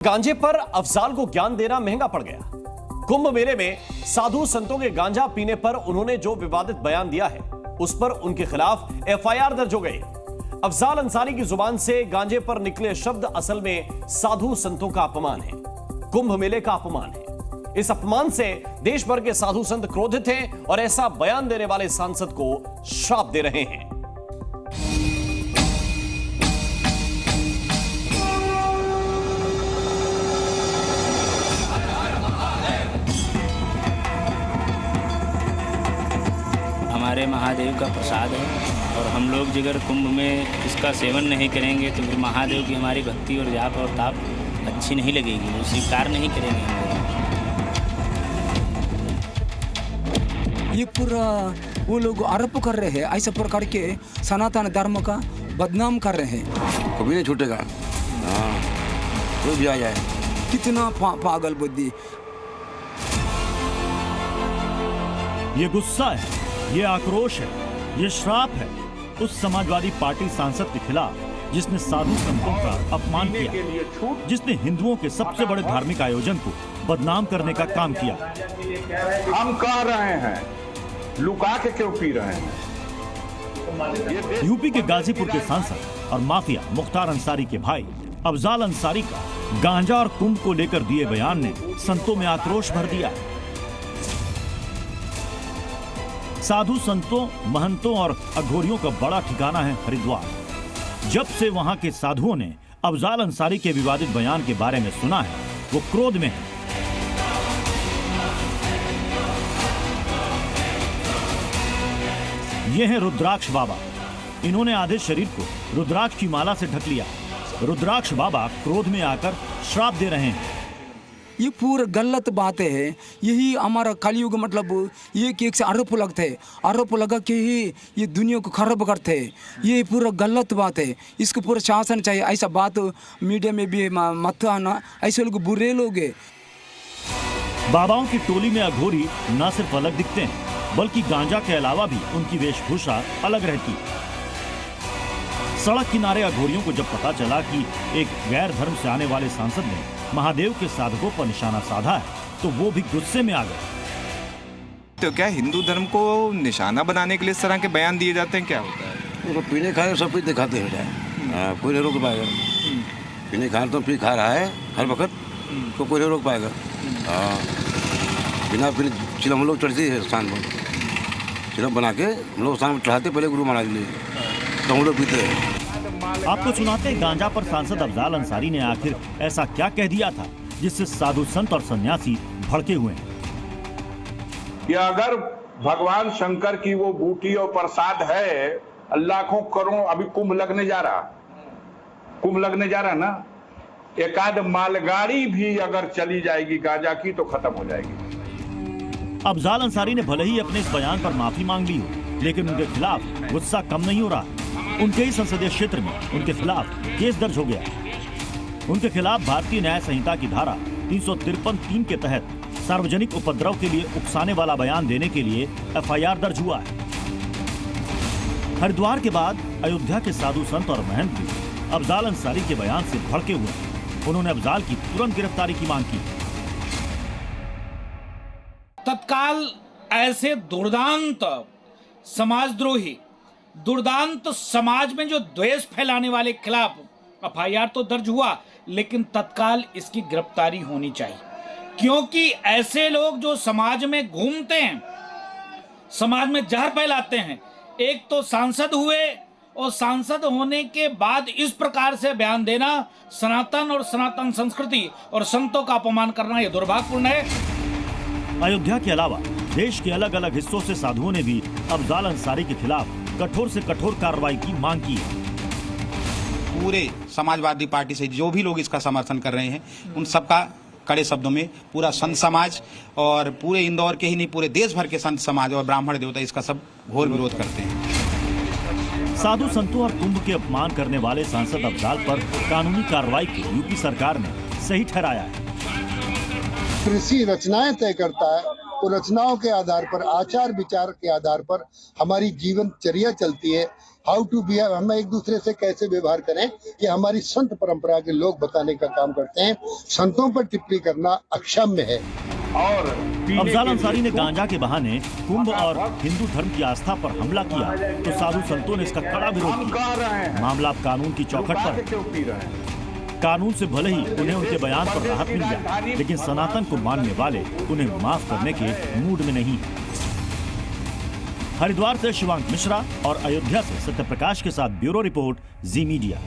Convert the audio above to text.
गांजे पर अफजाल को ज्ञान देना महंगा पड़ गया। कुंभ मेले में साधु संतों के गांजा पीने पर उन्होंने जो विवादित बयान दिया है उस पर उनके खिलाफ एफआईआर दर्ज हो गई। अफजाल अंसारी की जुबान से गांजे पर निकले शब्द असल में साधु संतों का अपमान है, कुंभ मेले का अपमान है। इस अपमान से देश भर के साधु संत क्रोधित हैं और ऐसा बयान देने वाले सांसद को श्राप दे रहे हैं। हमारे महादेव का प्रसाद है और हम लोग जिगर कुंभ में इसका सेवन नहीं करेंगे तो फिर महादेव की हमारी भक्ति और जाप और ताप अच्छी नहीं लगेगी, वो स्वीकार नहीं करेंगे हम लोग। ये पूरा वो लोग आरोप कर रहे हैं, ऐसे प्रकार के सनातन धर्म का बदनाम कर रहे हैं। कभी नहीं छूटेगा, कोई भी आ जाए। कितना पागल बुद्धि। ये गुस्सा है, ये आक्रोश है, ये श्राप है उस समाजवादी पार्टी सांसद के खिलाफ जिसने साधु संतों का अपमान किया, जिसने हिंदुओं के सबसे बड़े धार्मिक आयोजन को बदनाम करने का काम किया। हम कह रहे हैं, लुका के क्यों पी रहे हैं? यूपी के गाजीपुर के सांसद और माफिया मुख्तार अंसारी के भाई अफजाल अंसारी का गांजा और कुंभ को लेकर दिए बयान ने संतों में आक्रोश भर दिया। साधु संतों, महंतों और अघोरियों का बड़ा ठिकाना है हरिद्वार। जब से वहां के साधुओं ने अफजाल अंसारी के विवादित बयान के बारे में सुना है, वो क्रोध में है। ये हैं रुद्राक्ष बाबा। इन्होंने आधे शरीर को रुद्राक्ष की माला से ढक लिया। रुद्राक्ष बाबा क्रोध में आकर श्राप दे रहे हैं। ये पूरा गलत बातें है। यही हमारा कलयुग मतलब ये कि एक से आरोप लगते हैं, आरोप लगा के ही ये दुनिया को खराब करते हैं। ये पूरा गलत बात है, इसको पूरा शासन चाहिए। ऐसा बात मीडिया में भी मत आना, ऐसे लोग बुरे लोग हैं। बाबाओं की टोली में अघोरी न सिर्फ अलग दिखते हैं बल्कि गांजा के अलावा भी उनकी वेशभूषा अलग रहती है। सड़क किनारे अघोरियों को जब पता चला कि एक गैर धर्म से आने वाले सांसद ने महादेव के साधकों पर निशाना साधा है तो वो भी गुस्से में आ गए। तो क्या हिंदू धर्म को निशाना बनाने के लिए इस तरह के बयान दिए जाते हैं? क्या होता है? तो पीने खाए सब कुछ दिखाते हैं, कोई नहीं रोक पाएगा। पीने खाए तो पी खा रहा है हर वक्त, तो कोई नहीं रोक पाएगा। बिना पीने चिलम हम लोग चढ़ती है स्थान पर, चिलम बना के हम लोग स्थान पर चढ़ाते पहले गुरु महाराज के लिए, तो हम लोग पीते हैं। आपको सुनाते हैं गांजा पर सांसद अफजाल अंसारी ने आखिर ऐसा क्या कह दिया था जिससे साधु संत और सन्यासी भड़के हुए हैं। कि अगर भगवान शंकर की वो बूटी और प्रसाद है, लाखों करोड़, अभी कुंभ लगने जा रहा ना, एकाध मालगाड़ी भी अगर चली जाएगी गांजा की तो खत्म हो जाएगी। अफजाल अंसारी ने भले ही अपने इस बयान पर माफी मांग ली हो, लेकिन उनके खिलाफ गुस्सा कम नहीं हो रहा। उनके ही संसदीय क्षेत्र में उनके खिलाफ केस दर्ज हो गया। उनके खिलाफ भारतीय न्याय संहिता की धारा 353(3) के तहत सार्वजनिक उपद्रव के लिए उकसाने वाला बयान देने के लिए एफआईआर दर्ज हुआ है। हरिद्वार के बाद अयोध्या के साधु संत और महंत भी अफजाल अंसारी के बयान से भड़के हुए। उन्होंने अफजाल की तुरंत गिरफ्तारी की मांग की। तत्काल ऐसे दुर्दांत समाजद्रोही, दुर्दांत समाज में जो द्वेष फैलाने वाले खिलाफ एफआईआर तो दर्ज हुआ, लेकिन तत्काल इसकी गिरफ्तारी होनी चाहिए। क्योंकि ऐसे लोग जो समाज में घूमते हैं, समाज में जहर फैलाते हैं, एक तो सांसद हुए और सांसद होने के बाद इस प्रकार से बयान देना, सनातन और सनातन संस्कृति और संतों का अपमान करना, यह दुर्भाग्यपूर्ण है। अयोध्या के अलावा देश के अलग अलग हिस्सों से साधुओं ने भी अफजाल अंसारी के खिलाफ कठोर से कठोर कार्रवाई की मांग की है। पूरे समाजवादी पार्टी से जो भी लोग इसका समर्थन कर रहे हैं, उन सबका कड़े शब्दों में पूरा संत समाज और पूरे इंदौर के ही नहीं पूरे देश भर के संत समाज और ब्राह्मण देवता इसका सब घोर विरोध करते हैं। साधु संतों और कुंभ के अपमान करने वाले सांसद अफजाल पर कानूनी कार्रवाई को यूपी सरकार ने सही ठहराया है। कृषि रचनाएं तय करता है, तो रचनाओं के आधार पर, आचार विचार के आधार पर हमारी जीवनचर्या चलती है। हाउ टू बिहेव, हम एक दूसरे से कैसे व्यवहार करें, ये हमारी संत परंपरा के लोग बताने का काम करते हैं। संतों पर टिप्पणी करना अक्षम्य है। और अफजाल अंसारी ने गांजा के बहाने कुंभ और हिंदू धर्म की आस्था पर हमला किया तो साधु संतों ने इसका कड़ा विरोध किया। मामला अब कानून की चौखट पर है। कानून से भले ही उन्हें उनके बयान पर राहत मिल जाए, लेकिन सनातन को मानने वाले उन्हें माफ करने के मूड में नहीं। हरिद्वार से शिवांक मिश्रा और अयोध्या से सत्यप्रकाश के साथ ब्यूरो रिपोर्ट, जी मीडिया।